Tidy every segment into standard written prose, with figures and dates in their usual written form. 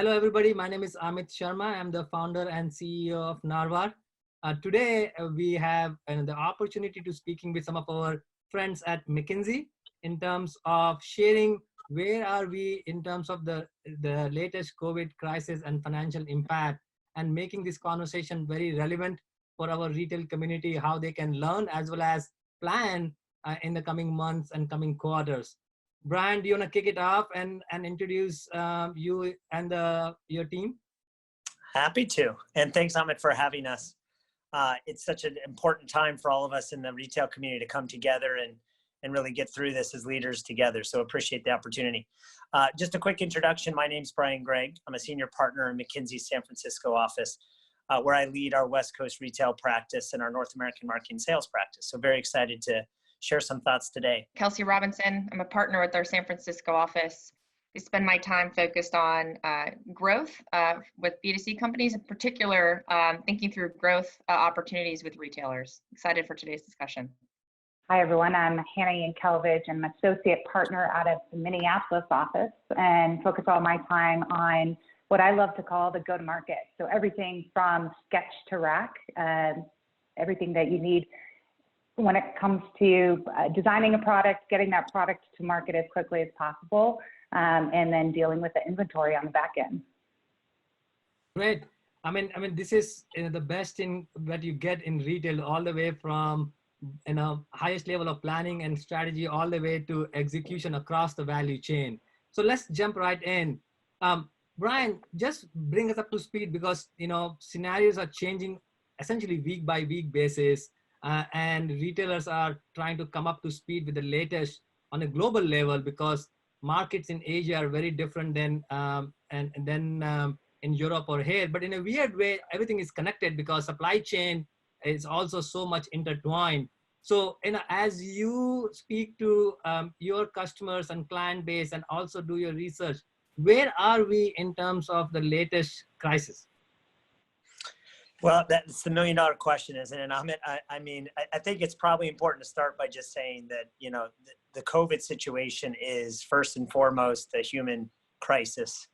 Hello, everybody. My name is Amit Sharma. I'm the founder and CEO of Narvar. Today, we have the opportunity to speaking with some of our friends at McKinsey in terms of sharing where are we in terms of the latest COVID crisis and financial impact, and making this conversation very relevant for our retail community, how they can learn as well as plan in the coming months and coming quarters. Brian, do you want to kick it off and introduce you and your team? Happy to. And thanks, Amit, for having us. It's such an important time for all of us in the retail community to come together and really get through this as leaders together. So appreciate the opportunity. Just a quick introduction. My name's Brian Gregg. I'm a senior partner in McKinsey's San Francisco office, where I lead our West Coast retail practice and our North American marketing sales practice. So very excited to share some thoughts today. Kelsey Robinson. I'm a partner with our San Francisco office. I spend my time focused on growth with B2C companies, in particular, thinking through growth opportunities with retailers. Excited for today's discussion. Hi, everyone. I'm Hannah Yankelevich. I'm an associate partner out of the Minneapolis office and focus all my time on what I love to call the go-to-market. So everything from sketch to rack, everything that you need when it comes to designing a product, getting that product to market as quickly as possible, and then dealing with the inventory on the back end. Great. I mean, this is the best in that you get in retail, all the way from highest level of planning and strategy, all the way to execution across the value chain. So let's jump right in. Brian, just bring us up to speed, because scenarios are changing essentially week by week basis. And retailers are trying to come up to speed with the latest on a global level, because markets in Asia are very different than in Europe or here. But in a weird way, everything is connected because supply chain is also so much intertwined. So as you speak to your customers and client base and also do your research, where are we in terms of the latest crisis? Well, that's the million-dollar question, isn't it, Amit? I think it's probably important to start by just saying that, the COVID situation is first and foremost a human crisis,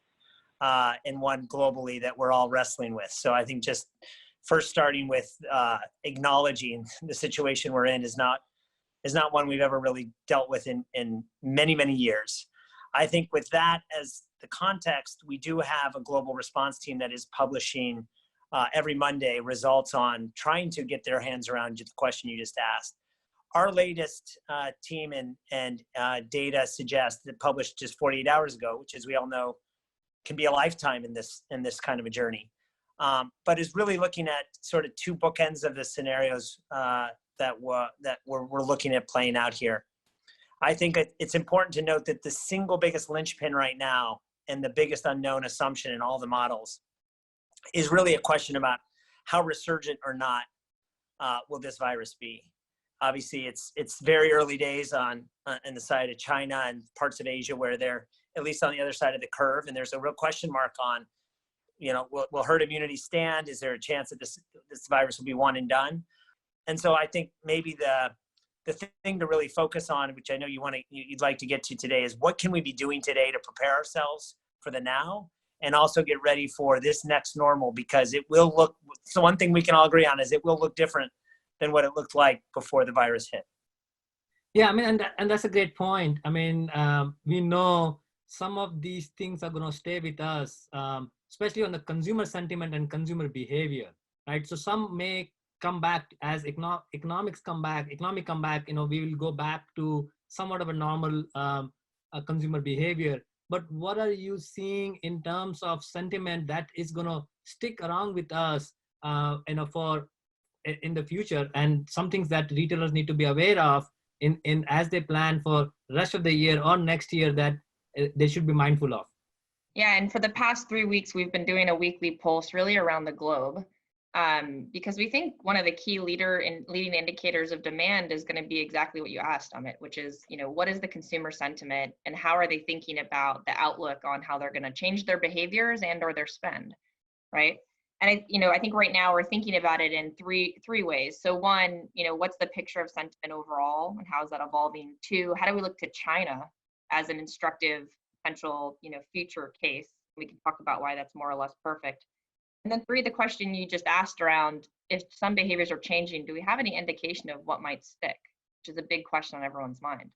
and one globally that we're all wrestling with. So I think just first starting with acknowledging the situation we're in is not one we've ever really dealt with in many, many years. I think with that as the context, we do have a global response team that is publishing every Monday results on trying to get their hands around the question you just asked. Our latest team and data suggests that published just 48 hours ago, which, as we all know, can be a lifetime in this kind of a journey, but is really looking at sort of two bookends of the scenarios that we're looking at playing out here. I think it's important to note that the single biggest linchpin right now and the biggest unknown assumption in all the models is really a question about how resurgent or not will this virus be. Obviously, it's very early days on the side of China and parts of Asia where they're at least on the other side of the curve, and there's a real question mark on, will herd immunity stand? Is there a chance that this virus will be one and done? And so I think maybe the thing to really focus on, which I know you'd like to get to today, is what can we be doing today to prepare ourselves for the now, and also get ready for this next normal, because it will look, so one thing we can all agree on is it will look different than what it looked like before the virus hit. Yeah, and that's a great point. We know some of these things are going to stay with us, especially on the consumer sentiment and consumer behavior, right? So some may come back as economic comeback, we will go back to somewhat of a normal consumer behavior. But what are you seeing in terms of sentiment that is going to stick around with us, for in the future, and some things that retailers need to be aware of in as they plan for the rest of the year or next year that they should be mindful of? Yeah, and for the past 3 weeks, we've been doing a weekly pulse really around the globe, because we think one of the key leading indicators of demand is going to be exactly what you asked, Amit, which is, what is the consumer sentiment and how are they thinking about the outlook on how they're going to change their behaviors and or their spend, right? And I think right now we're thinking about it in three ways. So one, what's the picture of sentiment overall and how is that evolving? Two, how do we look to China as an instructive potential, future case We can talk about why that's more or less perfect. And then 3, the question you just asked around if some behaviors are changing, do we have any indication of what might stick, which is a big question on everyone's mind.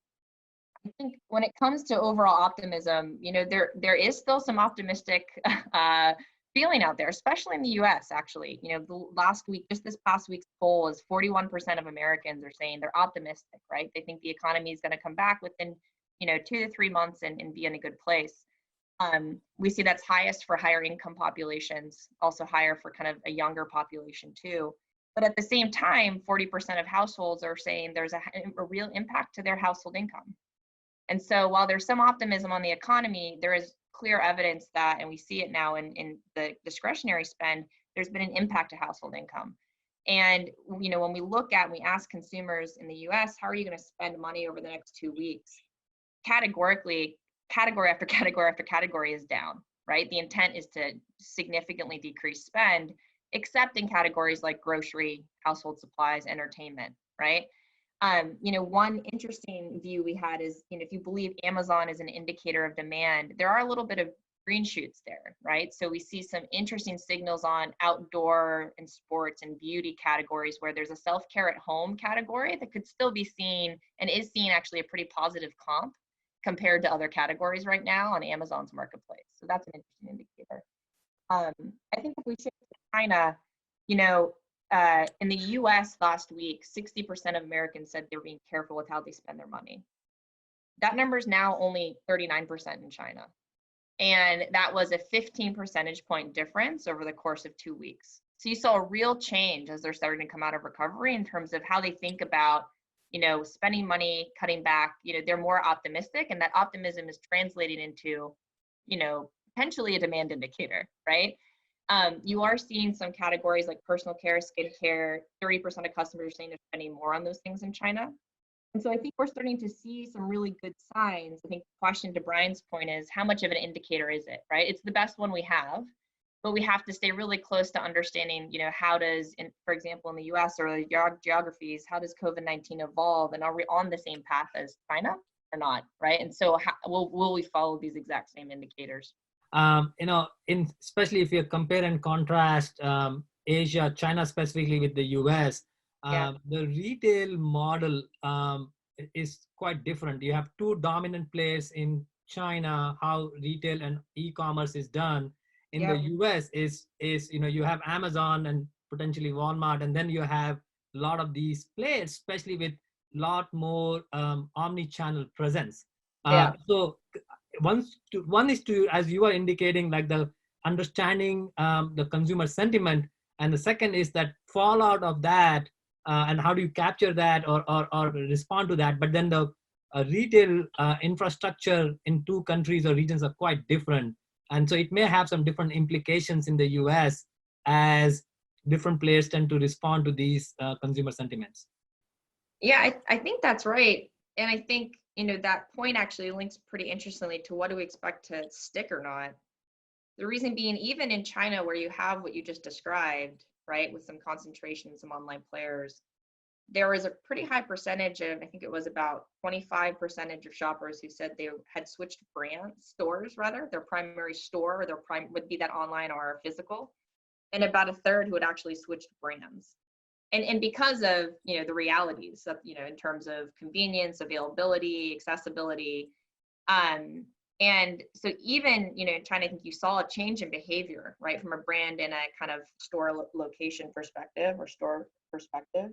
I think when it comes to overall optimism, there is still some optimistic feeling out there, especially in the US, actually. Just this past week's poll is 41% of Americans are saying they're optimistic, right? They think the economy is going to come back within, 2 to 3 months and be in a good place. We see that's highest for higher income populations, also higher for kind of a younger population too. But at the same time, 40% of households are saying there's a real impact to their household income. And so while there's some optimism on the economy, there is clear evidence that, and we see it now in the discretionary spend, there's been an impact to household income. And, when we ask consumers in the US, how are you going to spend money over the next 2 weeks? Categorically, category after category after category is down, right? The intent is to significantly decrease spend, except in categories like grocery, household supplies, entertainment, right? One interesting view we had is, if you believe Amazon is an indicator of demand, there are a little bit of green shoots there, right? So we see some interesting signals on outdoor and sports and beauty categories where there's a self-care at home category that could still be seen and is seeing actually a pretty positive comp compared to other categories right now on Amazon's marketplace. So that's an interesting indicator. I think if we shift to China, in the US last week, 60% of Americans said they're being careful with how they spend their money. That number is now only 39% in China. And that was a 15 percentage point difference over the course of 2 weeks. So you saw a real change as they're starting to come out of recovery in terms of how they think about, spending money, cutting back. They're more optimistic, and that optimism is translating into, potentially a demand indicator, right? You are seeing some categories like personal care, skincare, 30% of customers are saying they're spending more on those things in China. And so I think we're starting to see some really good signs. I think the question to Brian's point is, how much of an indicator is it, right? It's the best one we have, but we have to stay really close to understanding, how does, for example, in the US or the geographies, how does COVID-19 evolve? And are we on the same path as China or not, right? And so will we follow these exact same indicators? Especially if you compare and contrast Asia, China specifically with the US, the retail model is quite different. You have 2 dominant players in China, how retail and e-commerce is done. In the US is you have Amazon and potentially Walmart, and then you have a lot of these players, especially with a lot more omni-channel presence. So one is to, as you are indicating, like the understanding the consumer sentiment, and the second is that fallout of that, and how do you capture that or respond to that. But then the retail infrastructure in 2 countries or regions are quite different, and so it may have some different implications in the US as different players tend to respond to these consumer sentiments. Yeah, I think that's right. And I think, that point actually links pretty interestingly to what do we expect to stick or not. The reason being, even in China, where you have what you just described, right, with some concentration, some online players, there was a pretty high percentage of, I think it was about 25% of shoppers who said they had switched stores, their primary store, or would be that online or physical, and about a third who had actually switched brands. And because of, the realities of, in terms of convenience, availability, accessibility. And so even, in China, I think you saw a change in behavior, right, from a brand and a kind of store location perspective or store perspective.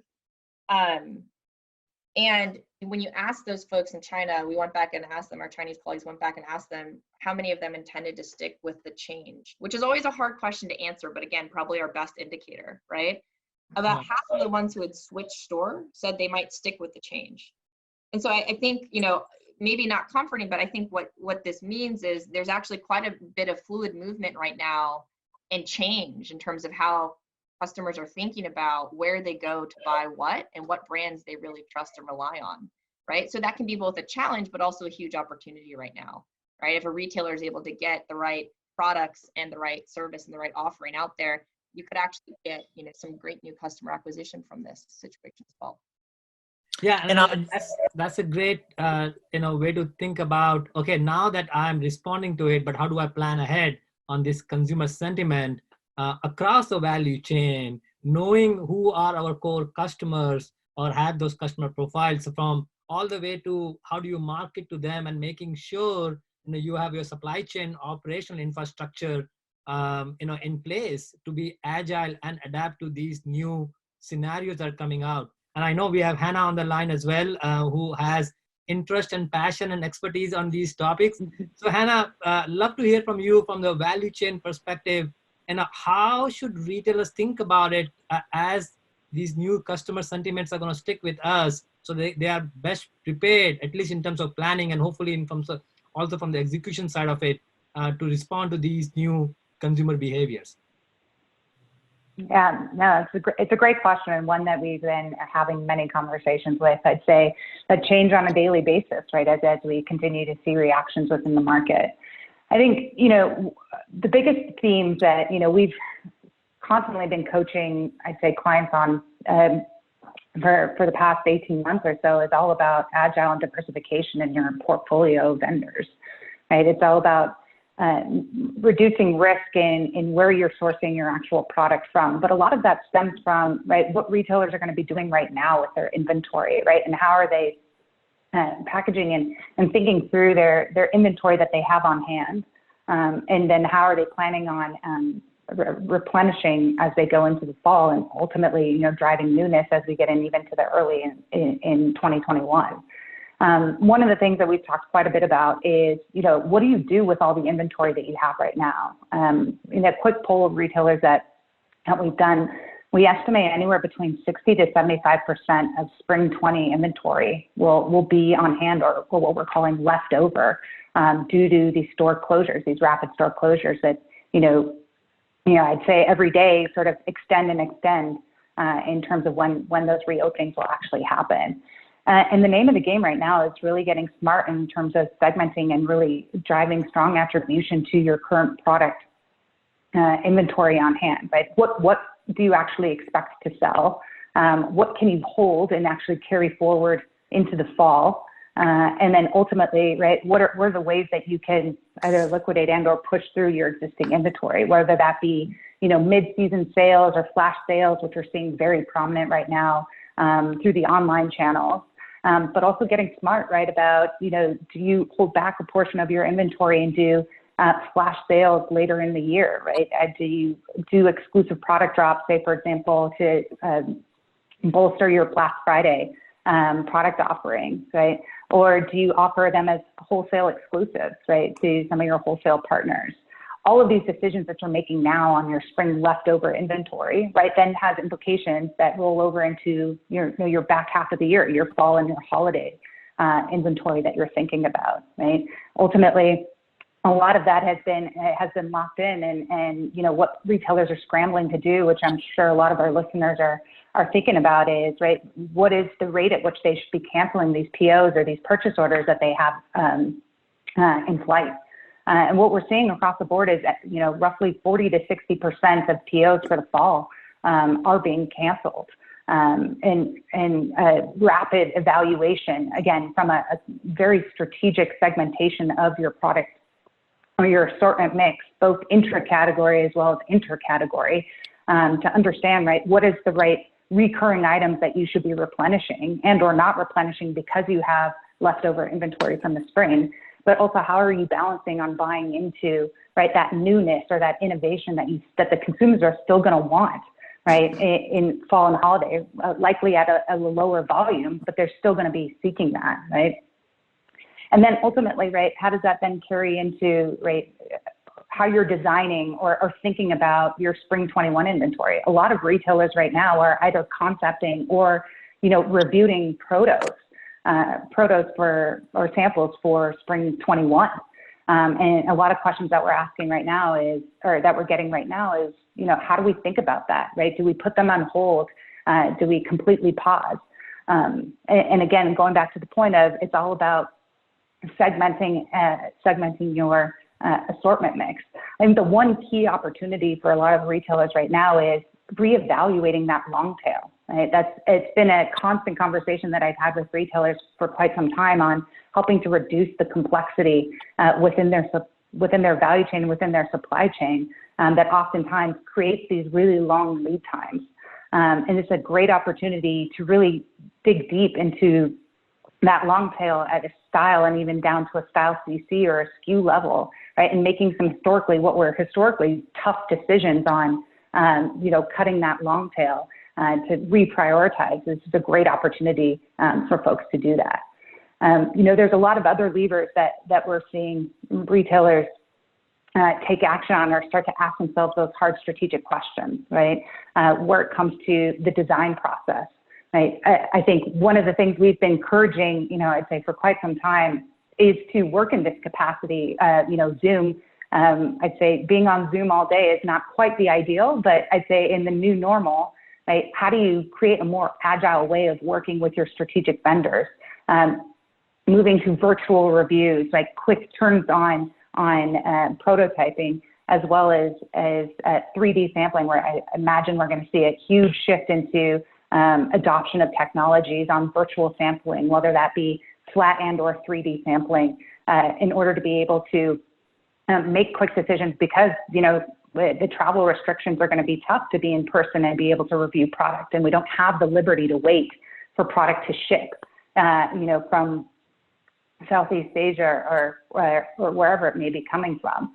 And when you ask those folks in China, we went back and asked them, our Chinese colleagues went back and asked them how many of them intended to stick with the change, which is always a hard question to answer, but again, probably our best indicator, right? About half of the ones who had switched store said they might stick with the change. And so I think, maybe not comforting, but I think what this means is there's actually quite a bit of fluid movement right now and change in terms of how customers are thinking about where they go to buy what and what brands they really trust and rely on, right? So that can be both a challenge, but also a huge opportunity right now, right? If a retailer is able to get the right products and the right service and the right offering out there, you could actually get, some great new customer acquisition from this situation as well. Yeah, and that's a great way to think about, okay, now that I'm responding to it, but how do I plan ahead on this consumer sentiment across the value chain, knowing who are our core customers or have those customer profiles, from all the way to how do you market to them, and making sure you have your supply chain operational infrastructure in place to be agile and adapt to these new scenarios that are coming out. And I know we have Hannah on the line as well, who has interest and passion and expertise on these topics. So Hannah, love to hear from you from the value chain perspective, and how should retailers think about it as these new customer sentiments are going to stick with us, so they are best prepared, at least in terms of planning, and hopefully in terms of also from the execution side of it, to respond to these new consumer behaviors. Yeah, no, it's a great question, and one that we've been having many conversations with. I'd say that change on a daily basis, right, as we continue to see reactions within the market. I think, the biggest themes that, we've constantly been coaching, I'd say, clients on for the past 18 months or so is all about agile and diversification in your portfolio of vendors, right? It's all about reducing risk in where you're sourcing your actual product from. But a lot of that stems from, right, what retailers are going to be doing right now with their inventory, right? And how are they packaging and thinking through their inventory that they have on hand. And then how are they planning on replenishing as they go into the fall, and ultimately, driving newness as we get even to the early in 2021. One of the things that we've talked quite a bit about is, what do you do with all the inventory that you have right now? In a quick poll of retailers that we've done, we estimate anywhere between 60 to 75% of spring 20 inventory will be on hand, or what we're calling leftover, due to these store closures, these rapid store closures that, I'd say every day sort of extend in terms of when those reopenings will actually happen. And the name of the game right now is really getting smart in terms of segmenting and really driving strong attribution to your current product inventory on hand, right? What do you actually expect to sell? What can you hold and actually carry forward into the fall? And then ultimately, right, what are the ways that you can either liquidate and or push through your existing inventory, whether that be, mid-season sales or flash sales, which we're seeing very prominent right now through the online channels. But also getting smart, right, about, do you hold back a portion of your inventory and do flash sales later in the year, right? Do you do exclusive product drops, say, for example, to bolster your Black Friday product offerings, right? Or do you offer them as wholesale exclusives, right, to some of your wholesale partners? All of these decisions that you're making now on your spring leftover inventory, right, then has implications that roll over into your back half of the year, your fall and your holiday inventory that you're thinking about, right? Ultimately, a lot of that has been locked in, and what retailers are scrambling to do, which I'm sure a lot of our listeners are thinking about, is, right, what is the rate at which they should be canceling these POs or these purchase orders that they have in flight. And what we're seeing across the board is that, roughly 40 to 60% of POs for the fall are being canceled. And rapid evaluation, again, from a very strategic segmentation of your product or your assortment mix, both intra-category as well as inter-category, to understand, right, what is the right recurring items that you should be replenishing and or not replenishing because you have leftover inventory from the spring, but also how are you balancing on buying into, right, that newness or that innovation that the consumers are still going to want, right, in fall and holiday, likely at a lower volume, but they're still going to be seeking that, right? And then ultimately, right, how does that then carry into, right, how you're designing or thinking about your spring 21 inventory? A lot of retailers right now are either concepting or, reviewing protos for, or samples for spring 21. And a lot of questions that we're asking right now is, or that we're getting right now is, how do we think about that, right? Do we put them on hold? Do we completely pause? And again, going back to the point of, it's all about segmenting your assortment mix. I think the one key opportunity for a lot of retailers right now is reevaluating that long tail, right? It's been a constant conversation that I've had with retailers for quite some time on helping to reduce the complexity within their within their value chain, within their supply chain, that oftentimes creates these really long lead times. And it's a great opportunity to really dig deep into that long tail at a style and even down to a style CC or a SKU level, right? And making some what were historically tough decisions on, cutting that long tail to reprioritize. This is a great opportunity for folks to do that. There's a lot of other levers that we're seeing retailers take action on or start to ask themselves those hard strategic questions, right? Where it comes to the design process, right? I think one of the things we've been encouraging, I'd say for quite some time is to work in this capacity. Zoom, I'd say being on Zoom all day is not quite the ideal, but I'd say in the new normal, right? How do you create a more agile way of working with your strategic vendors? Moving to virtual reviews, like quick turns on prototyping, as well as 3D sampling, where I imagine we're going to see a huge shift into adoption of technologies on virtual sampling, whether that be flat and or 3D sampling, in order to be able to make quick decisions, because the travel restrictions are going to be tough to be in person and be able to review product, and we don't have the liberty to wait for product to ship, from Southeast Asia or wherever it may be coming from.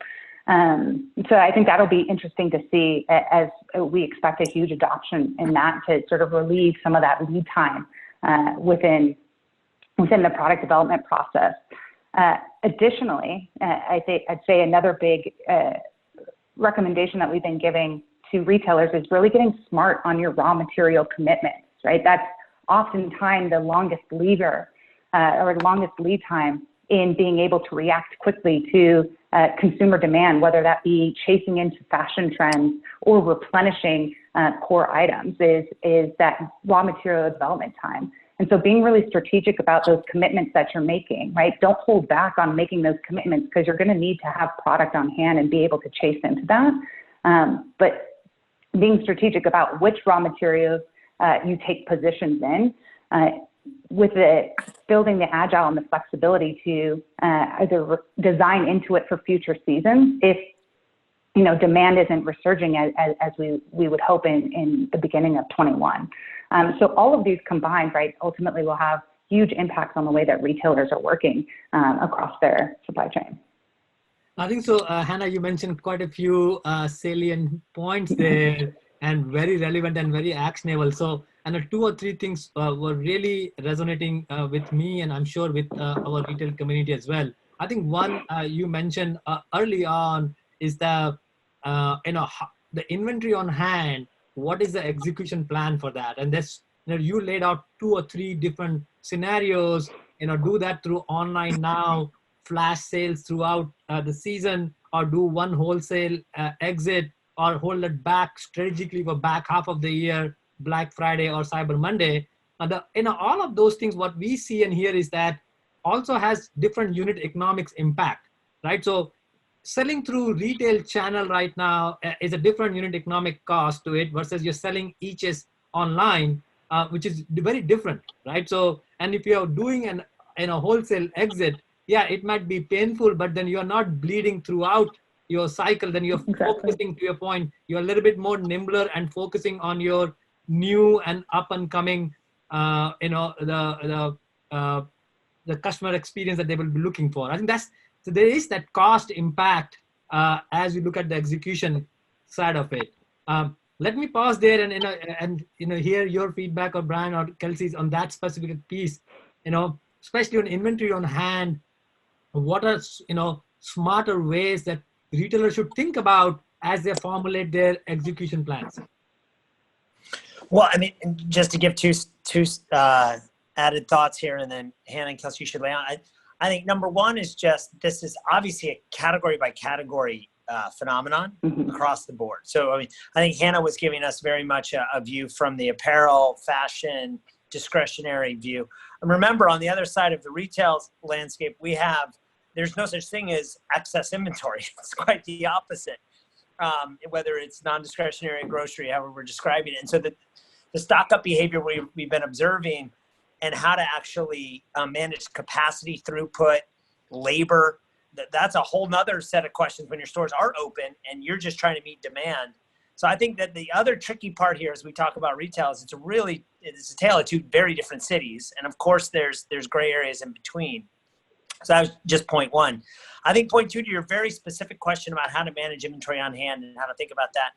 So I think that'll be interesting to see, as we expect a huge adoption in that to sort of relieve some of that lead time within the product development process. Additionally, I'd say another big recommendation that we've been giving to retailers is really getting smart on your raw material commitments, right? That's oftentimes the longest lever or longest lead time in being able to react quickly to consumer demand, whether that be chasing into fashion trends or replenishing core items, is that raw material development time. And so being really strategic about those commitments that you're making, right? Don't hold back on making those commitments, because you're going to need to have product on hand and be able to chase into that. But being strategic about which raw materials you take positions in, with building the agile and the flexibility to either design into it for future seasons if demand isn't resurging as we would hope in the beginning of 21. So all of these combined, right, ultimately will have huge impacts on the way that retailers are working across their supply chain. I think so. Hannah, you mentioned quite a few salient points there, and very relevant and very actionable. So, and 2 or 3 things were really resonating with me, and I'm sure with our retail community as well. I think one you mentioned early on is the inventory on hand. What is the execution plan for that? And that's, you laid out 2 or 3 different scenarios. Do that through online now, flash sales throughout the season, or do one wholesale exit, or hold it back strategically for back half of the year, Black Friday or Cyber Monday. All of those things, what we see and hear is that also has different unit economics impact, right? So selling through retail channel right now is a different unit economic cost to it versus you're selling each online, which is very different, right? So, and if you're doing a wholesale exit, yeah, it might be painful, but then you're not bleeding throughout your cycle. Then you're focusing, to your point, you're a little bit more nimbler and focusing on your new and up and coming, the customer experience that they will be looking for. I think so there is that cost impact as we look at the execution side of it. Let me pause there and hear your feedback, or Brian or Kelsey's, on that specific piece. Especially on inventory on hand, what are smarter ways that retailers should think about as they formulate their execution plans? Well, I mean, just to give two added thoughts here, and then Hannah and Kelsey should lay on. I think number one is just, this is obviously a category by category phenomenon across the board. So, I mean, I think Hannah was giving us very much a view from the apparel, fashion, discretionary view. And remember, on the other side of the retail landscape, there's no such thing as excess inventory. It's quite the opposite, whether it's non-discretionary or grocery, however we're describing it. And so the stock up behavior we've been observing, and how to actually manage capacity, throughput, labor, that's a whole nother set of questions when your stores are open and you're just trying to meet demand. So I think that the other tricky part here, as we talk about retail, is it's a tale of two very different cities. And of course there's gray areas in between. So that was just point one. I think point two, to your very specific question about how to manage inventory on hand and how to think about that.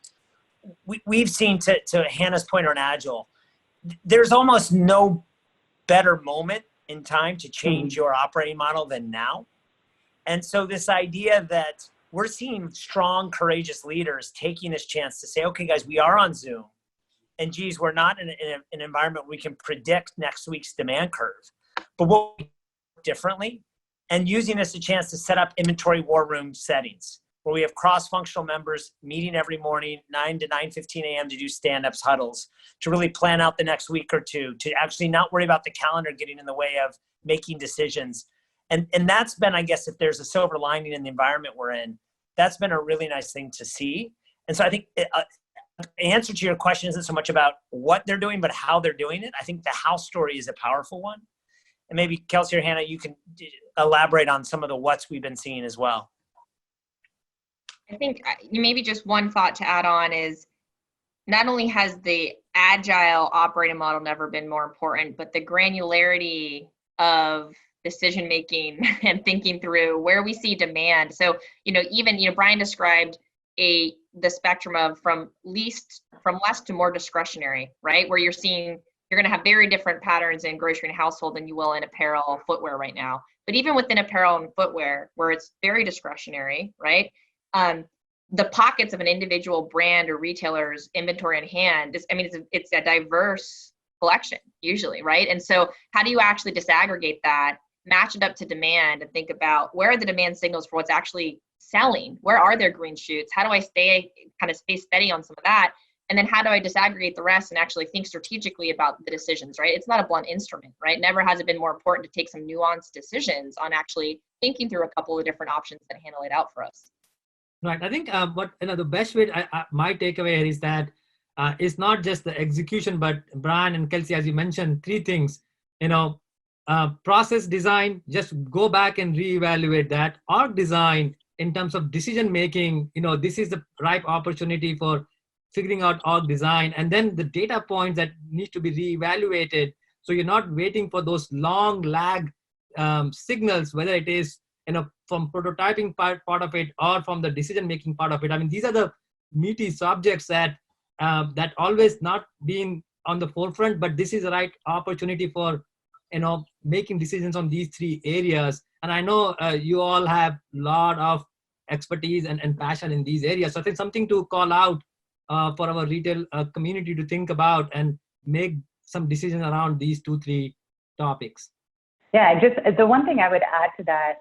We've seen, to Hannah's point on Agile, there's almost no better moment in time to change your operating model than now. And so this idea that we're seeing strong, courageous leaders taking this chance to say, okay, guys, we are on Zoom. And geez, we're not in an environment where we can predict next week's demand curve. But what we do differently, and using this as a chance to set up inventory war room settings, where we have cross-functional members meeting every morning, 9 to 9:15 a.m. to do stand-ups huddles, to really plan out the next week or two, to actually not worry about the calendar getting in the way of making decisions. And that's been, I guess, if there's a silver lining in the environment we're in, that's been a really nice thing to see. And so I think the answer to your question isn't so much about what they're doing, but how they're doing it. I think the how story is a powerful one. And maybe Kelsey or Hannah, you can elaborate on some of the what's we've been seeing as well. I think maybe just one thought to add on is not only has the agile operating model never been more important, but the granularity of decision-making and thinking through where we see demand. So, even, Brian described the spectrum of from less to more discretionary, right? Where you're going to have very different patterns in grocery and household than you will in apparel and footwear right now. But even within apparel and footwear, where it's very discretionary, right? The pockets of an individual brand or retailer's inventory in hand it's a diverse collection usually, right? And so how do you actually disaggregate that, match it up to demand, and think about where are the demand signals for what's actually selling? Where are there green shoots? How do I stay steady on some of that? And then how do I disaggregate the rest and actually think strategically about the decisions, right? It's not a blunt instrument, right? Never has it been more important to take some nuanced decisions on actually thinking through a couple of different options that Hannah laid out for us. Right. I think the best way, my takeaway here is that it's not just the execution, but Brian and Kelsey, as you mentioned, three things. Process design, just go back and reevaluate that. Org design, in terms of decision making, this is the ripe opportunity for figuring out org design, and then the data points that need to be reevaluated. So you're not waiting for those long lag signals, whether it is from prototyping part of it or from the decision making part of it. I mean, these are the meaty subjects that always not been on the forefront, but this is the right opportunity for making decisions on these three areas. And I know you all have a lot of expertise and passion in these areas. So I think something to call out for our retail community to think about and make some decisions around these 2-3 topics. Yeah, just the one thing I would add to that,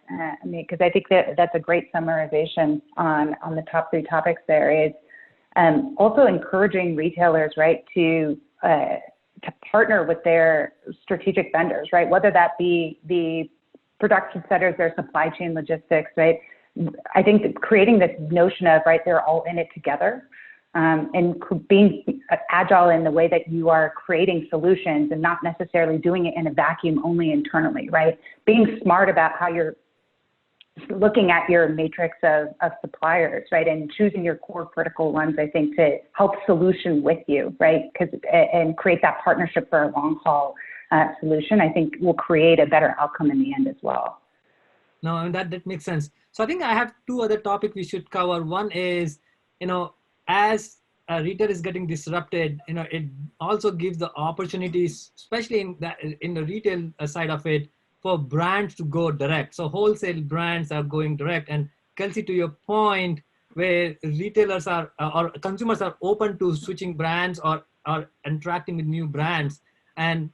because I think that's a great summarization on the top 3 topics there, is also encouraging retailers, right, to partner with their strategic vendors, right? Whether that be the production centers, their supply chain logistics, right? I think that creating this notion of, right, they're all in it together, and being agile in the way that you are creating solutions and not necessarily doing it in a vacuum only internally, right? Being smart about how you're looking at your matrix of suppliers, right? And choosing your core critical ones, I think, to help solution with you, right? And create that partnership for a long haul solution, I think will create a better outcome in the end as well. No, and that makes sense. So I think I have 2 other topics we should cover. One is, as retail is getting disrupted, it also gives the opportunities, especially in the retail side of it, for brands to go direct. So wholesale brands are going direct. And Kelsey, to your point, where retailers are or consumers are open to switching brands or interacting with new brands. And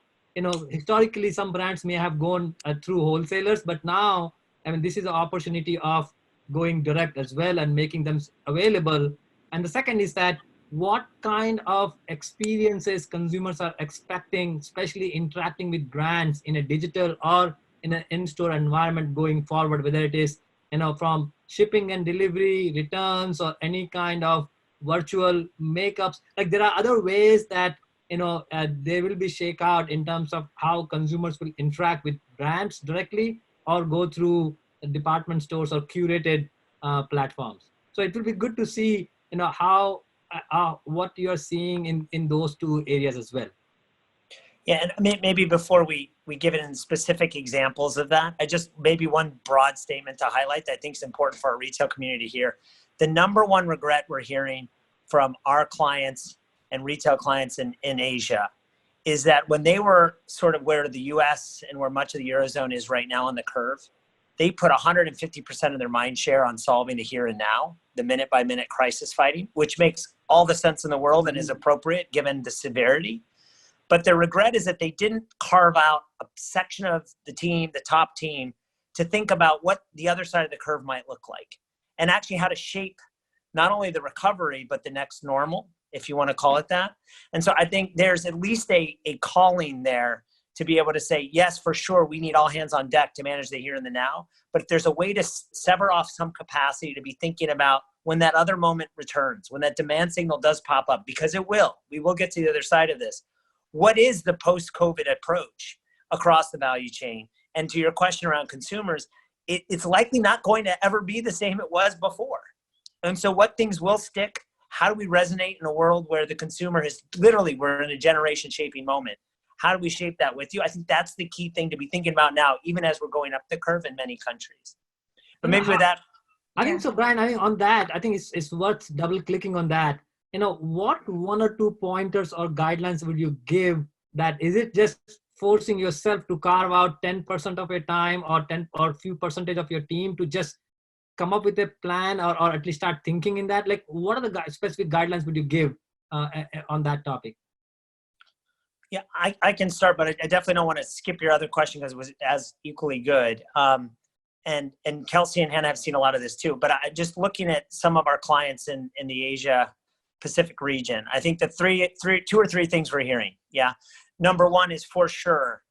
historically, some brands may have gone through wholesalers, but now, this is an opportunity of going direct as well and making them available. And the second is that what kind of experiences consumers are expecting, especially interacting with brands in a digital or in an in-store environment going forward, whether it is, from shipping and delivery, returns, or any kind of virtual makeups. Like, there are other ways that, there will be shakeout in terms of how consumers will interact with brands directly or go through department stores or curated platforms. So it will be good to see, how what you're seeing in those two areas as well. Yeah, and maybe before we give it in specific examples of that, I just maybe one broad statement to highlight that I think is important for our retail community here. The number one regret we're hearing from our clients and retail clients in Asia is that when they were sort of where the US and where much of the Eurozone is right now on the curve, they put 150% of their mind share on solving the here and now, the minute by minute crisis fighting, which makes all the sense in the world and is appropriate given the severity. But their regret is that they didn't carve out a section of the team, the top team, to think about what the other side of the curve might look like and actually how to shape not only the recovery, but the next normal, if you want to call it that. And so I think there's at least a calling there to be able to say, yes, for sure, we need all hands on deck to manage the here and the now. But if there's a way to sever off some capacity to be thinking about when that other moment returns, when that demand signal does pop up, because it will, we will get to the other side of this. What is the post-COVID approach across the value chain? And to your question around consumers, it's likely not going to ever be the same it was before. And so what things will stick? How do we resonate in a world where the consumer is literally, we're in a generation shaping moment? How do we shape that with you? I think that's the key thing to be thinking about now, even as we're going up the curve in many countries. But maybe with that. I think so, Brian, I think on that, I think it's worth double clicking on that. What one or two pointers or guidelines would you give that? Is it just forcing yourself to carve out 10% of your time or few percentage of your team to just come up with a plan or at least start thinking in that? Like, what are the specific guidelines would you give on that topic? Yeah, I can start, but I definitely don't want to skip your other question because it was as equally good. And Kelsey and Hannah have seen a lot of this too. But just looking at some of our clients in the Asia Pacific region, I think the two or three things we're hearing. Yeah, number one is for sure,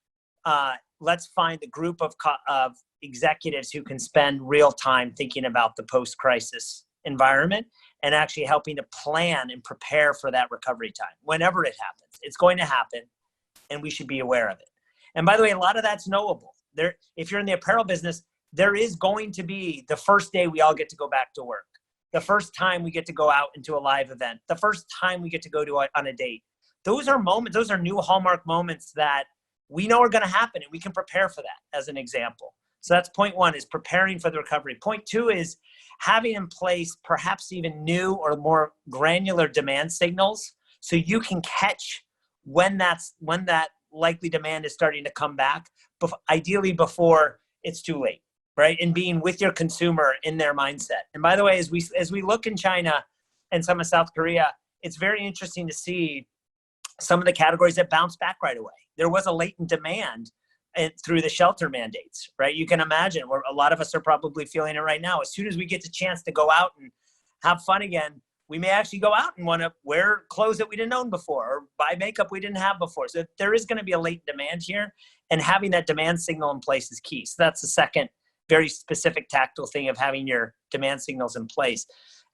let's find a group of executives who can spend real time thinking about the post-crisis environment and actually helping to plan and prepare for that recovery time. Whenever it happens, it's going to happen, and we should be aware of it. And by the way, a lot of that's knowable. If you're in the apparel business, there is going to be the first day we all get to go back to work, the first time we get to go out into a live event, the first time we get to go on a date. Those are moments, those are new hallmark moments that we know are going to happen, and we can prepare for that as an example. So that's point one, is preparing for the recovery. Point two is having in place perhaps even new or more granular demand signals so you can catch when that likely demand is starting to come back, ideally before it's too late, right? And being with your consumer in their mindset. And by the way, as we look in China and some of South Korea, it's very interesting to see some of the categories that bounce back right away. There was a latent demand through the shelter mandates, right? You can imagine where a lot of us are probably feeling it right now. As soon as we get the chance to go out and have fun again, we may actually go out and want to wear clothes that we didn't own before or buy makeup we didn't have before. So there is going to be a latent demand here, and having that demand signal in place is key. So that's the second very specific tactile thing of having your demand signals in place.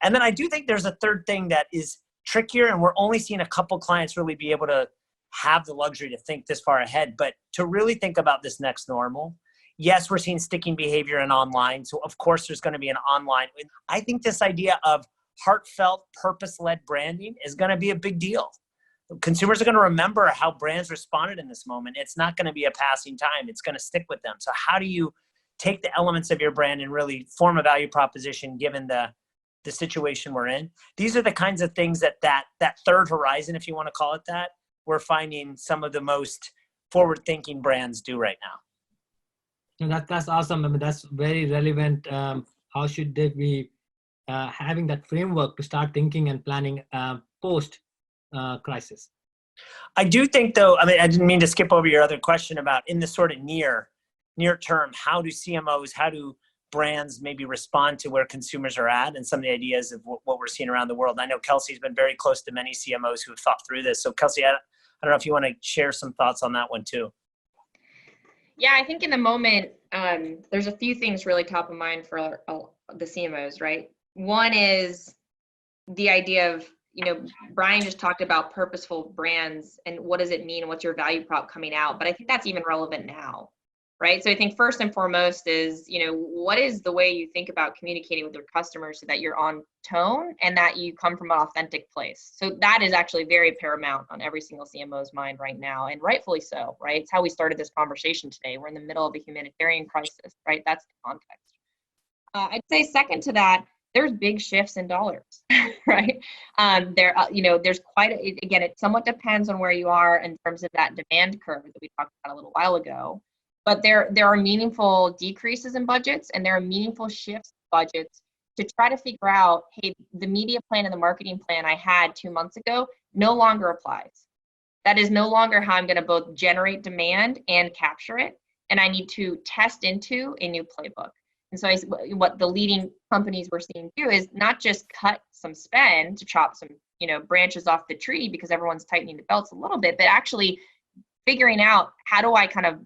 And then I do think there's a third thing that is trickier, and we're only seeing a couple clients really be able to have the luxury to think this far ahead, but to really think about this next normal. Yes, we're seeing sticking behavior in online. So of course there's going to be an online. I think this idea of heartfelt, purpose-led branding is going to be a big deal. Consumers are going to remember how brands responded in this moment. It's not going to be a passing time. It's going to stick with them. So how do you take the elements of your brand and really form a value proposition given the situation we're in? These are the kinds of things that third horizon, if you want to call it that, we're finding some of the most forward-thinking brands do right now. And that's awesome. I mean, that's very relevant. How should they be having that framework to start thinking and planning post-crisis? I do think, though, I mean, I didn't mean to skip over your other question about in the sort of near term, how do CMOs, how do brands maybe respond to where consumers are at and some of the ideas of what we're seeing around the world. I know Kelsey's been very close to many CMOs who have thought through this. So Kelsey, I don't know if you want to share some thoughts on that one too. Yeah, I think in the moment, there's a few things really top of mind for the CMOs, right? One is the idea of, Brian just talked about purposeful brands and what does it mean? What's your value prop coming out? But I think that's even relevant now. right? So I think first and foremost is, what is the way you think about communicating with your customers so that you're on tone and that you come from an authentic place. So that is actually very paramount on every single CMO's mind right now, and rightfully so, right? It's how we started this conversation today. We're in the middle of a humanitarian crisis, right? That's the context. I'd say second to that, there's big shifts in dollars, right? There's again, it somewhat depends on where you are in terms of that demand curve that we talked about a little while ago. But there are meaningful decreases in budgets, and there are meaningful shifts in budgets to try to figure out, hey, the media plan and the marketing plan I had 2 months ago no longer applies. That is no longer how I'm going to both generate demand and capture it. And I need to test into a new playbook. And so what the leading companies we're seeing do is not just cut some spend to chop some, branches off the tree because everyone's tightening the belts a little bit, but actually figuring out how do I kind of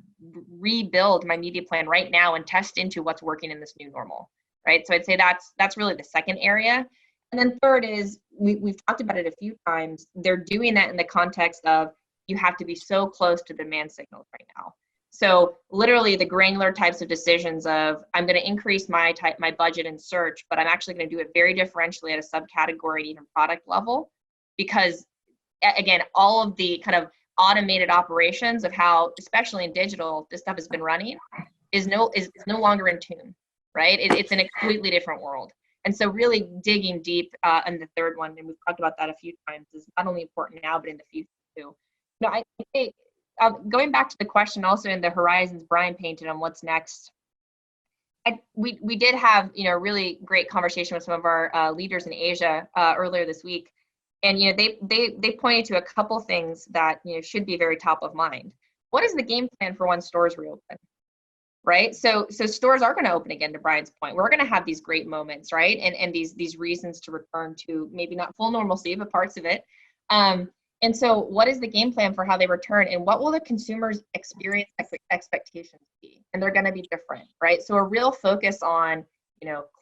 rebuild my media plan right now and test into what's working in this new normal, right? So I'd say that's really the second area. And then third is, we've talked about it a few times, they're doing that in the context of you have to be so close to demand signals right now. So literally the granular types of decisions of, I'm going to increase my budget in search, but I'm actually going to do it very differentially at a subcategory and even product level, because again, all of the kind of automated operations of how, especially in digital, this stuff has been running is no longer in tune, right? It's in a completely different world. And so really digging deep on the third one, and we've talked about that a few times, is not only important now, but in the future too. I think going back to the question also in the horizons Brian painted on what's next, we did have, really great conversation with some of our leaders in Asia earlier this week. And, they pointed to a couple things that, should be very top of mind. What is the game plan for when stores reopen? Right? So stores are going to open again, to Brian's point. We're going to have these great moments, right? And these reasons to return to maybe not full normalcy, but parts of it. And so what is the game plan for how they return, and what will the consumer's experience expectations be? And they're going to be different, right? So a real focus on,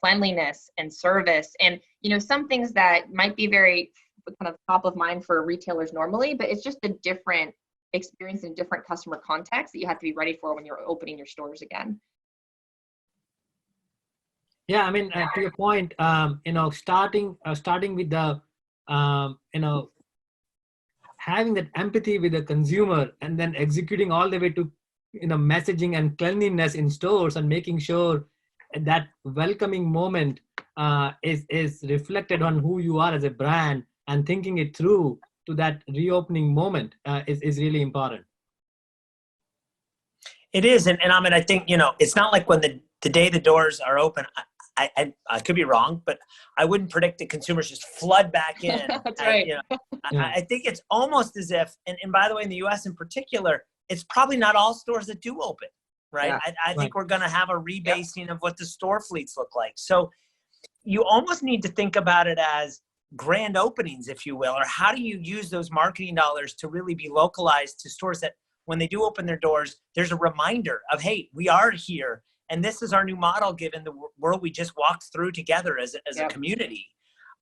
cleanliness and service and, some things that might be very kind of top of mind for retailers normally, but it's just a different experience in different customer context that you have to be ready for when you're opening your stores again. Yeah, I mean, to your point, starting with the, having that empathy with the consumer, and then executing all the way to, messaging and cleanliness in stores, and making sure that welcoming moment is reflected on who you are as a brand, and thinking it through to that reopening moment is really important. It is. And I mean, I think, it's not like when the day the doors are open, I could be wrong, but I wouldn't predict that consumers just flood back in. That's right. I think it's almost as if, and by the way, in the US in particular, it's probably not all stores that do open, right? Yeah. I think we're going to have a rebasing of what the store fleets look like. So you almost need to think about it as grand openings, if you will, or how do you use those marketing dollars to really be localized to stores that when they do open their doors, there's a reminder of, hey, we are here. And this is our new model, given the world we just walked through together as a community.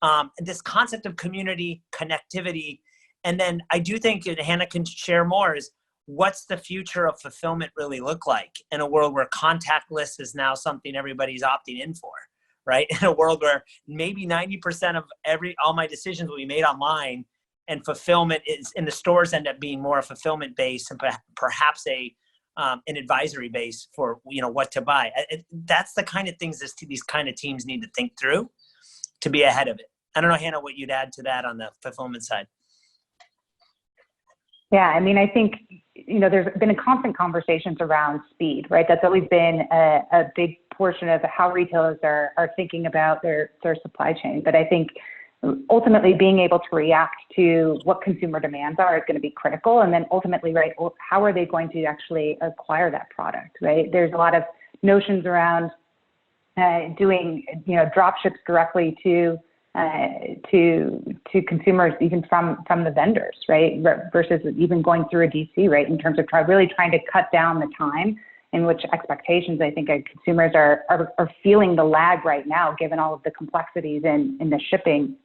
And this concept of community connectivity. And then I do think, and Hannah can share more, is what's the future of fulfillment really look like in a world where contactless is now something everybody's opting in for, right? In a world where maybe 90% of all my decisions will be made online, and fulfillment is in the stores end up being more a fulfillment base and perhaps an advisory base for, what to buy. That's the kind of things these kind of teams need to think through to be ahead of it. I don't know, Hannah, what you'd add to that on the fulfillment side. Yeah, I mean, I think, there's been a constant conversations around speed, right? That's always been a big portion of how retailers are thinking about their supply chain. But I think ultimately being able to react to what consumer demands are is going to be critical. And then ultimately, right, how are they going to actually acquire that product, right? There's a lot of notions around doing, drop ships directly to consumers, even from the vendors, right? Versus even going through a DC, right? In terms of really trying to cut down the time in which expectations, I think consumers are feeling the lag right now, given all of the complexities in the shipping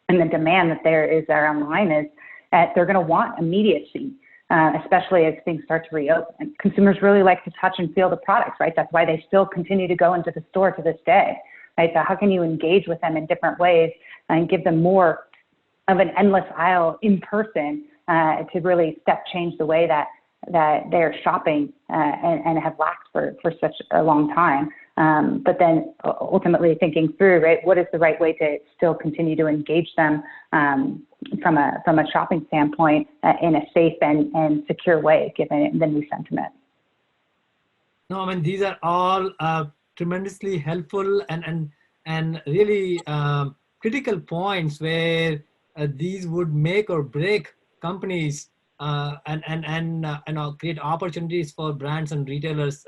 and the demand that there is there online, is that they're going to want immediacy. especially as things start to reopen. Consumers really like to touch and feel the products, right? That's why they still continue to go into the store to this day, right? So how can you engage with them in different ways and give them more of an endless aisle in person to really step change the way that they're shopping and have lacked for such a long time. But then ultimately thinking through, right, what is the right way to still continue to engage them from a shopping standpoint in a safe and secure way, given the new sentiment. No, I mean, these are all tremendously helpful and really critical points where these would make or break companies and create opportunities for brands and retailers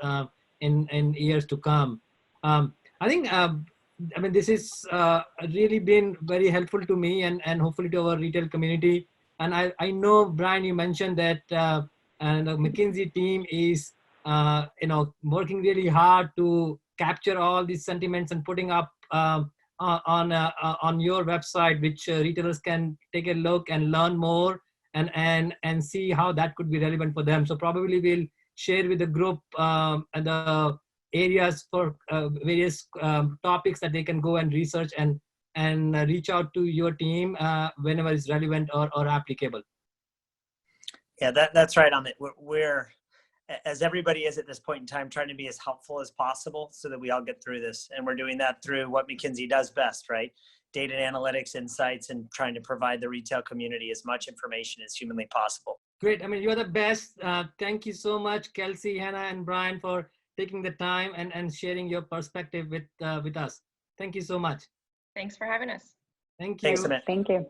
in years to come. I think I mean, this is really been very helpful to me and hopefully to our retail community. And I know, Brian, you mentioned that and the McKinsey team is working really hard to capture all these sentiments and putting up on your website, which retailers can take a look and learn more and see how that could be relevant for them. So probably we'll share with the group and the areas for various topics that they can go and research and reach out to your team whenever it's relevant or applicable. Yeah, that's right, Amit. We're, as everybody is at this point in time, trying to be as helpful as possible so that we all get through this. And we're doing that through what McKinsey does best, right? Data and analytics, insights, and trying to provide the retail community as much information as humanly possible. Great. I mean, you're the best. Thank you so much, Kelsey, Hannah, and Brian, for taking the time and sharing your perspective with us. Thank you so much. Thanks for having us. Thank you. Thanks, Amit. Thank you.